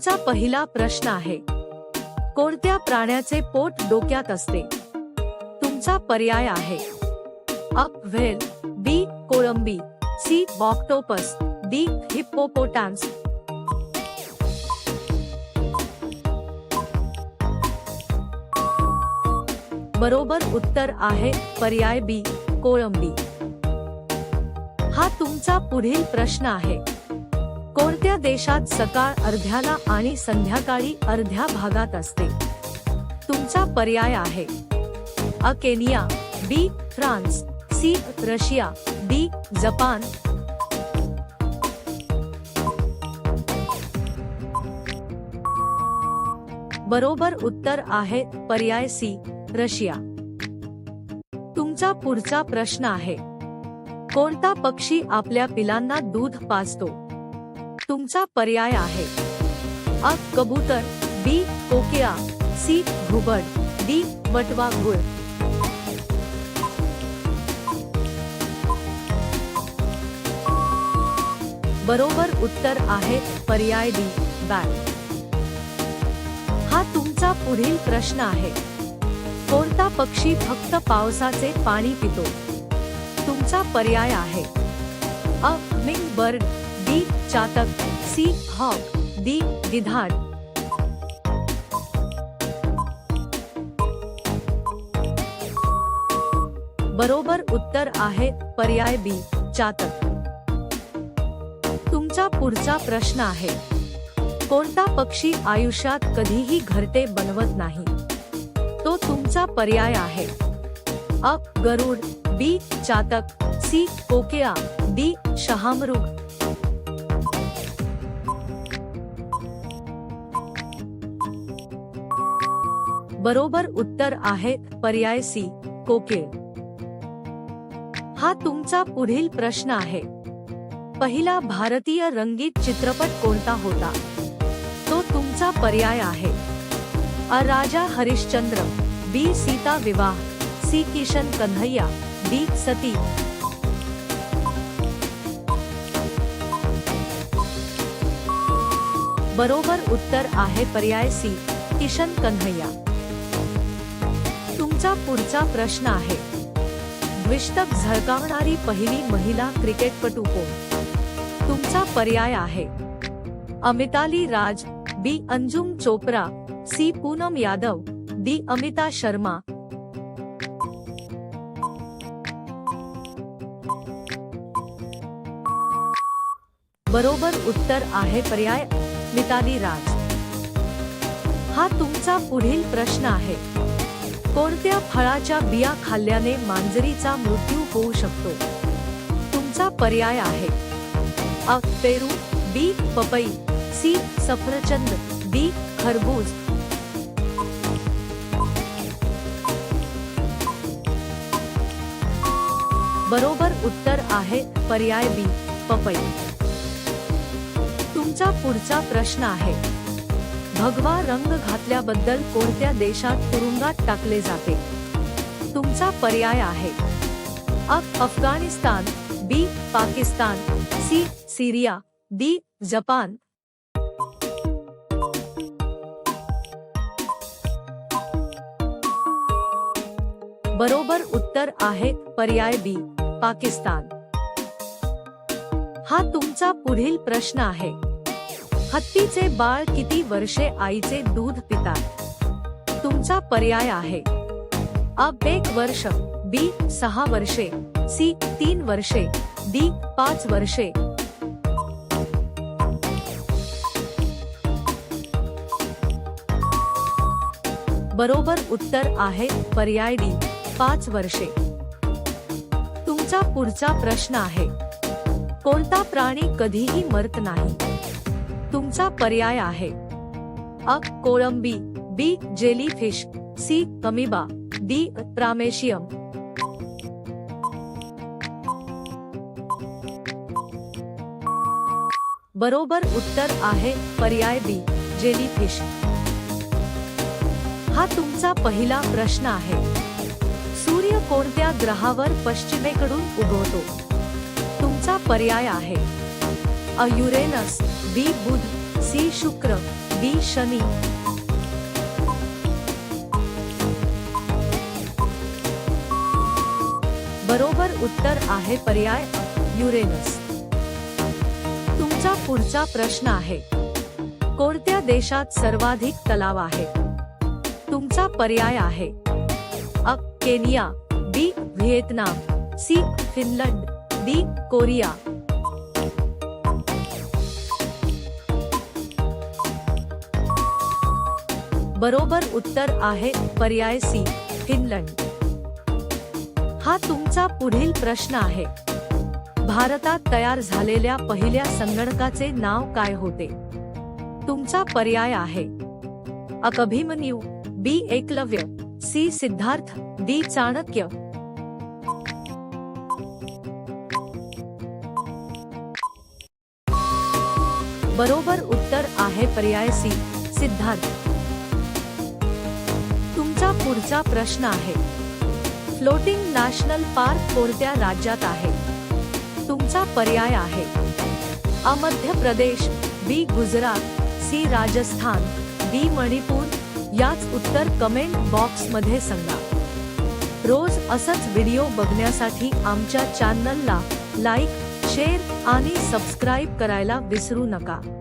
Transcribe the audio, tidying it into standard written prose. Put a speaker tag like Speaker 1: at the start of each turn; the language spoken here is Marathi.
Speaker 1: तुमचा पहिला प्रश्न आहे, कोणत्या प्राण्याचे पोट डोक्यात असते? तुमचा पर्याय आहे अ. व्हेल, बी. कोळंबी, सी. Octopus, D. हिप्पोपोटामस. बरोबर उत्तर आहे पर्याय बी. कोळंबी. हा तुमचा पुढील प्रश्न आहे, कोणत्या देशात सकाळ अर्ध्याला आणि संध्याकाळी अर्ध्या भागात असते? तुमचा पर्याय आहे A. Kenya, B. France, C. Russia, D. जपान. बरोबर उत्तर आहे पर्याय सी. रशिया. तुमचा पुढचा प्रश्न आहे, कोणता पक्षी आपल्या पिलांना दूध पाजतो? तुमचा पर्याय आहे अ. कबूतर, बी. कोकिळा, सी. घुबड, डी. वटवा घुळ. बरोबर उत्तर आहे पर्याय डी. बॅट. हा तुमचा पुढील प्रश्न आहे, कोणता पक्षी फक्त पावसाचे पाणी पितो? तुमचा पर्याय आहे अ. हुमिंग बर्ड, बी. चातक, सी. हॉक, डी. गिधाड. बरोबर उत्तर आहे पर्याय बी. चातक. तुमचा पुढचा प्रश्न आहे, कोणता पक्षी आयुष्यात कधीही घरटे बनवत नाही? तो तुमचा पर्याय आहे अ. गरुड, बी. चातक, सी. कोकिळा, डी. शहामृग. बरोबर उत्तर आहे पर्याय सी. कोकिळ. हा तुमचा पुढील प्रश्न आहे, पहिला भारतीय रंगीत चित्रपट कोणता होता? तो तुमचा पर्याय आहे अ. राजा हरिश्चंद्र, बी. सीता विवाह, सी. किशन कन्हैया, डी. सती. बरोबर उत्तर आहे पर्याय सी. किशन कन्हैया. तुमचा पुढचा प्रश्न आहे, द्विशतक झळकावणारी पहिली महिला क्रिकेटपटू कोण? तुमचा पर्याय आहे अ. मिताली राज, बी. अंजुम चोप्रा, सी. पूनम यादव, डी. अमिता शर्मा. बरोबर उत्तर आहे पर्याय मिताली राज. हा तुमचा पुढील प्रश्न आहे, कोणत्या फळाच्या बिया खाल्ल्याने मांजरीचा मृत्यू होऊ शकतो? तुमचा पर्याय आहे अ. पेरू, बी. पपई, सी. सफरचंद, डी. खरबूज. बरोबर उत्तर आहे पर्याय बी. पपई. तुमचा पुढचा प्रश्न आहे, भगवा रंग घातल्याबद्दल कोणत्या देशात तुरुंगात टाकले जाते? तुमचा पर्याय आहे A. Afghanistan, B. Pakistan, C. Syria, D. जपान. बरोबर उत्तर आहे पर्याय बी. पाकिस्तान. हा तुमचा पुढील प्रश्न आहे, हत्तीचे बाळ किती वर्षे आईचे दूध पितात? तुमचा पर्याय आहे अ. 1 वर्ष, बी. 6 वर्षे, सी. 3 वर्षे, डी. 5 वर्षे. बरोबर उत्तर आहे पर्याय डी. 5 वर्षे. तुमचा पुढचा प्रश्न आहे, कोणता प्राणी कधीही मरत नाही? तुमचा पर्याय आहे अ. कोळंबी, B. Jellyfish, C. Amoeba, D. Paramecium. बरोबर उत्तर आहे पर्याय बी. जेलीफिश. हा तुमचा पहिला प्रश्न आहे, सूर्य कोणत्या ग्रहावर पश्चिमेकडून उगवतो? तुमचा पर्याय आहे अ. युरेनस, बी. बुध, सी. शुक्र, डी शनी. बरोबर उत्तर आहे पर्याय युरेनस. तुमचा पुढचा प्रश्न आहे, कोणत्या देशात सर्वाधिक तलाव आहेत? तुमचा पर्याय आहे A. Kenya, B. Vietnam, C. Finland, D. Korea. बरोबर उत्तर आहे पर्याय सी. फिनलंड. हा तुमचा पुढील प्रश्न आहे, भारतात तयार झालेल्या पहिल्या संगणकाचे नाव काय होते? तुमचा पर्याय आहे अ. अभिमन्यू, बी. एकलव्य, सी. सिद्धार्थ, डी. चाणक्य. बरोबर उत्तर आहे पर्याय सी. सिद्धार्थ. तुमचा पुढचा प्रश्न आहे, फ्लोटिंग नॅशनल पार्क कोणत्या राज्यात आहे? तुमचा पर्याय आहे अ. मध्य प्रदेश, बी. गुजरात, सी. राजस्थान, डी. मणिपूर. याच उत्तर कमेंट बॉक्स मध्ये सांगा. रोज असंच व्हिडिओ बघण्यासाठी आमच्या चॅनलला लाईक, शेअर आणि सबस्क्राईब करायला विसरू नका.